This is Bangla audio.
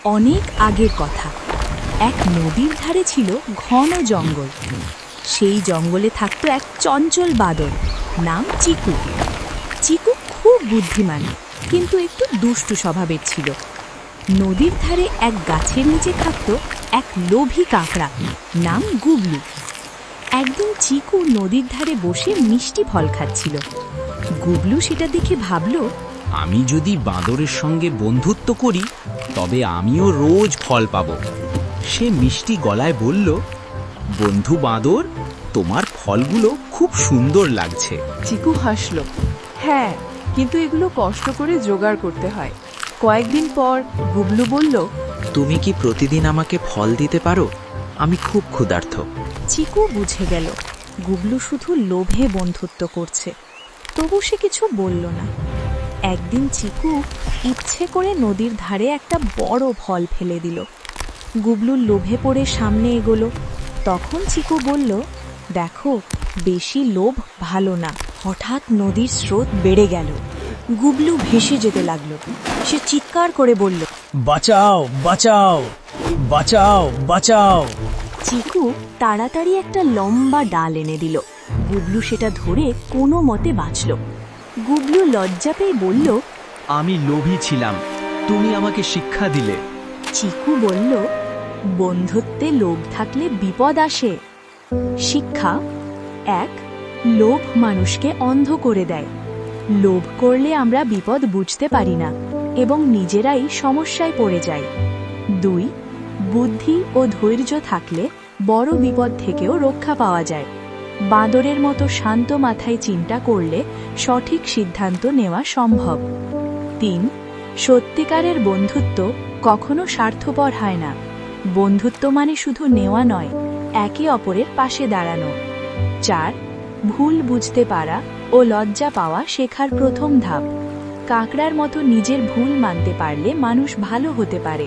অনেক আগের কথা। এক নদীর ধারে ছিল ঘন জঙ্গল। সেই জঙ্গলে থাকত এক চঞ্চল বাদর, নাম চিকু। চিকু খুব বুদ্ধিমান, কিন্তু একটু দুষ্টু স্বভাবের ছিল। নদীর ধারে এক গাছের নিচে থাকত এক লোভী কাকড়া, নাম গুবলু। একদিন চিকু নদীর ধারে বসে মিষ্টি ফল খাচ্ছিল। গুবলু সেটা দেখে ভাবল, আমি যদি বাঁদরের সঙ্গে বন্ধুত্ব করি তবে আমিও রোজ ফল পাব। সে মিষ্টি গলায় বলল, বন্ধু বাঁদর, তোমার ফলগুলো খুব সুন্দর লাগছে। চিকু হাসল। হ্যাঁ, কিন্তু এগুলো কষ্ট করে জোগাড় করতে হয়। কয়েকদিন পর গুবলু বলল, তুমি কি প্রতিদিন আমাকে ফল দিতে পারো? আমি খুব ক্ষুধার্ত। চিকু বুঝে গেল গুবলু শুধু লোভে বন্ধুত্ব করছে, তবু সে কিছু বলল না। একদিন চিকু ইচ্ছে করে নদীর ধারে একটা বড় ফল ফেলে দিল। গুবলু লোভে পড়ে সামনে এগোলো। তখন চিকু বলল, দেখো, বেশি লোভ ভালো না। হঠাৎ নদীর স্রোত বেড়ে গেল। গুবলু ভেসে যেতে লাগলো। সে চিৎকার করে বলল, বাঁচাও বাঁচাও বাঁচাও বাঁচাও। চিকু তাড়াতাড়ি একটা লম্বা ডাল এনে দিল। গুবলু সেটা ধরে কোনো মতে বাঁচল। গুবলু লজ্জা পেয়ে বলল, আমি লোভী ছিলাম, তুমি আমাকে শিক্ষা দিলে। চিকু বলল, বন্ধুত্বে লোভ থাকলে বিপদ আসে। শিক্ষা: ১. লোভ মানুষকে অন্ধ করে দেয়। লোভ করলে আমরা বিপদ বুঝতে পারি না এবং নিজেরাই সমস্যায় পড়ে যাই। ২. বুদ্ধি ও ধৈর্য থাকলে বড় বিপদ থেকেও রক্ষা পাওয়া যায়। বাঁদরের মতো শান্ত মাথায় চিন্তা করলে সঠিক সিদ্ধান্ত নেওয়া সম্ভব। ৩. সত্যিকারের বন্ধুত্ব কখনো স্বার্থপর হয় না। বন্ধুত্ব মানে শুধু নেওয়া নয়, একে অপরের পাশে দাঁড়ানো। ৪. ভুল বুঝতে পারা ও লজ্জা পাওয়া শেখার প্রথম ধাপ। কাকড়ার মতো নিজের ভুল মানতে পারলে মানুষ ভালো হতে পারে।